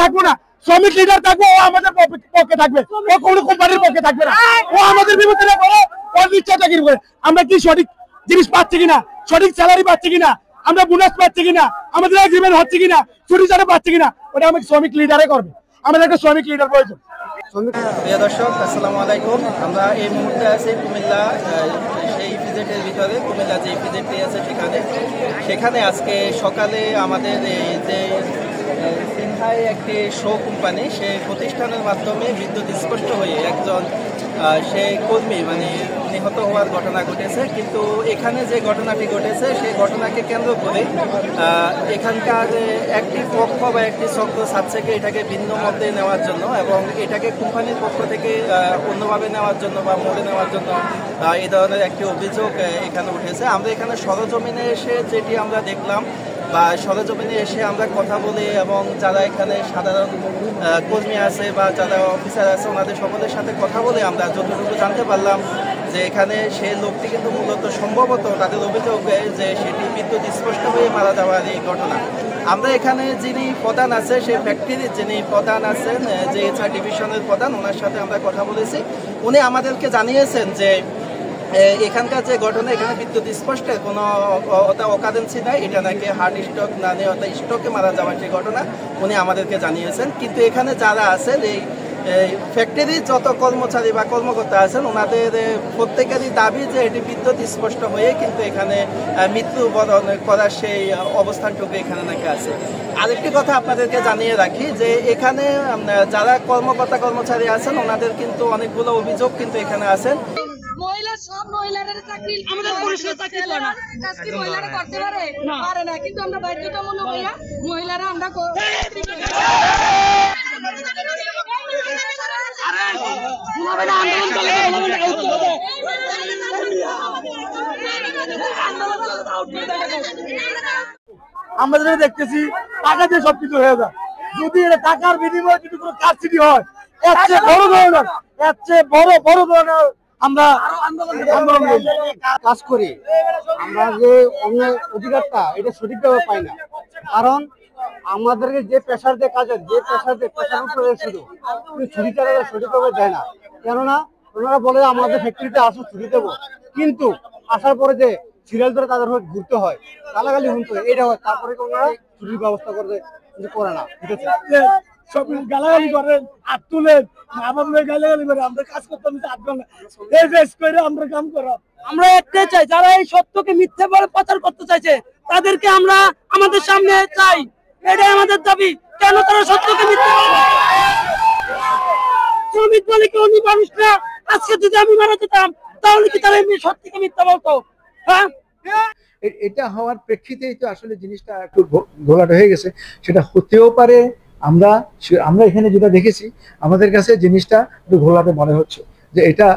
থাকবো না, শ্রমিক লিডার থাকবো, ও আমাদের পক্ষে থাকবে, ও কোনো কোম্পানির পক্ষে থাকবে না, ও আমাদের বিরুদ্ধে করে, ওর ইচ্ছা চাকরি করে। আমরা কি সঠিক জিনিস পাচ্ছি কিনা, সঠিক স্যালারি পাচ্ছি কিনা, আমরা বোনাস পাচ্ছি কিনা, আমাদের এগ্রিমেন্ট হচ্ছে কিনা, ছুটি ছাড়া পাচ্ছি কিনা, ওটা আমাকে শ্রমিক লিডারে করবে। আমাদের একটা শ্রমিক লিডার প্রয়োজন। প্রিয় দর্শক, আসসালামু আলাইকুম। আমরা এই মুহূর্তে আছি কুমিল্লা সেই ইপিজেডের ভিতরে। কুমিল্লা যে ইপিজেডটি আছে সেখানে আজকে সকালে আমাদের এই যে সিনহাই একটি শো কোম্পানি, সেই প্রতিষ্ঠানের মাধ্যমে বিদ্যুৎ স্পষ্ট হয়ে একজন সে কর্মী নিহত হওয়ার ঘটনা ঘটেছে। কিন্তু এখানে যে ঘটনাটি ঘটেছে সেই ঘটনাকে কেন্দ্র করে এখানকার একটি পক্ষ বা একটি চক্র চাচ্ছে এটাকে ভিন্ন মতে নেওয়ার জন্য এবং এটাকে কোম্পানির পক্ষ থেকে অন্যভাবে নেওয়ার জন্য বা মোড়ে নেওয়ার জন্য এই ধরনের একটি অভিযোগ এখানে উঠেছে। আমরা এখানে সরজমিনে এসে যেটি আমরা দেখলাম বা সরজমিনে এসে আমরা কথা বলে এবং যারা এখানে সাধারণ কর্মী আছে বা যারা অফিসার আছে ওনাদের সকলের সাথে কথা বলে আমরা যতটুকু জানতে পারলাম যে এখানে সেই লোকটি কিন্তু মূলত সম্ভবত তাদের অভিযোগ যে সেটি বিদ্যুৎ স্পষ্ট হয়ে মারা যাওয়ার এই ঘটনা। আমরা এখানে যিনি প্রধান আছে সেই ফ্যাক্টরির যিনি প্রধান আছেন যে এছাড়া ডিভিশনের প্রধান, ওনার সাথে আমরা কথা বলেছি। উনি আমাদেরকে জানিয়েছেন যে এখানকার যে ঘটনা, এখানে বিদ্যুৎ স্পষ্টের কোনো অকারেন্সি নাই, এটা নাকি হার্ট স্ট্রোক না নিয়ে অর্থাৎ স্ট্রোকে মারা যাওয়ার যে ঘটনা উনি আমাদেরকে জানিয়েছেন। কিন্তু এখানে যারা আছেন এই ফ্যাক্টরির যত কর্মচারী বা কর্মকর্তা আছেন ওনাদের প্রত্যেকেরই দাবি যে এটি বিদ্যুৎ স্পষ্ট হয়ে কিন্তু এখানে মৃত্যুবরণ করার সেই অবস্থানটুকু এখানে নাকি আছে। আরেকটি কথা আপনাদেরকে জানিয়ে রাখি যে এখানে যারা কর্মকর্তা কর্মচারী আছেন ওনাদের কিন্তু অনেকগুলো অভিযোগ কিন্তু এখানে আছেন। মহিলা সব মহিলাদের চাকরি আমাদের পুরুষরা চাকরি করে না, চাকরি মহিলারা করতে পারে না, কিন্তু আমরা বাধ্যতামূলক হইয়া মহিলারা আমরা আমরা যেটা দেখতেছি টাকা দিয়ে সবকিছু হয়ে যায়। যদি এটা টাকার বিনিময়ে যদি কোনো কারচুপি হয় এর চেয়ে বড় ধরনের আমরা কাজ করি, আমরা যে অন্য অধিকারটা এটা সঠিকভাবে পাই না। কারণ আমাদেরকে যে প্রেশার দিয়ে কাজের প্রেশার উপরে শুধু ছুটিটা সঠিকভাবে দেয় না। কেননা ওনারা বলে আমাদের ফ্যাক্টরিতে আসো ছুটি দেবো, কিন্তু আসার পরে যে সিরিয়াল ধরে তাদের ঘুরতে হয়, গালাগালি শুনতে হয়, এটা হয়, তারপরে ওনারা ছুটির ব্যবস্থা করতে করে না। ঠিক আছে, সব গালাগালি করেন, হাত তুলেন, গালাগালি করে আমরা কাজ করতাম 8 ঘন্টা করে আমরা কাম করা। আমরা একটাই চাই, যারা এই সত্যকে মিথ্যে বলে প্রচার করতে চাইছে তাদেরকে আমরা আমাদের সামনে চাই, এটাই আমাদের দাবি। কেন তারা সত্যকে মিথ্যে বলে? শ্রমিক বলে কি অন্য মানুষ না? আজকে যদি আমি মারা যেতাম তাহলে কি তারা এমনি সত্যকে মিথ্যা বলতো? হ্যাঁ, এটা হওয়ার প্রেক্ষিতেই তো আসলে জিনিসটা একটু ঘোলাট হয়ে গেছে। সেটা হতেও পারে, আমরা এখানে যেটা দেখেছি আমাদের কাছে জিনিসটা একটু ঘোলাটে মনে হচ্ছে যে এটা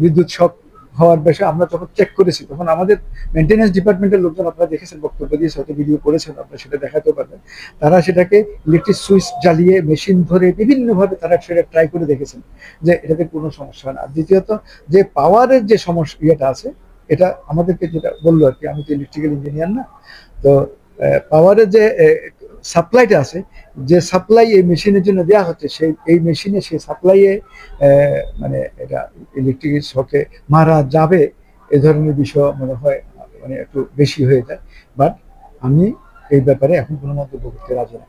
বিদ্যুৎ শক হওয়ার বিষয়ে। আমরা যখন চেক করেছি তখন আমাদের মেনটেন্যান্স ডিপার্টমেন্টের লোকজন, আপনারা দেখেছেন বক্তব্য দিয়েছে, হয়তো ভিডিও করেছেন, আপনারা সেটা দেখাতেও পারবেন। তারা সেটাকে ইলেকট্রিক সুইচ জ্বালিয়ে মেশিন ধরে বিভিন্নভাবে তারা সেটা ট্রাই করে দেখেছেন যে এটাতে কোনো সমস্যা হয় না। আর দ্বিতীয়ত যে পাওয়ারের যে সমস্যা ইয়েটা আছে, এটা আমাদেরকে যেটা বললো আর কি, আমি তো ইলেকট্রিক্যাল ইঞ্জিনিয়ার না, তো পাওয়ারের যে সাপ্লাইটা আছে, যে সাপ্লাই এই মেশিনের জন্য দেওয়া হচ্ছে, এই মেশিনে সেই সাপ্লাইয়ে এটা ইলেকট্রিক শকে মারা যাবে এ ধরনের বিষয় মনে হয় একটু বেশি হয়ে যায়। বাট আমি এই ব্যাপারে এখন কোনো মন্তব্য করতে রাজি না।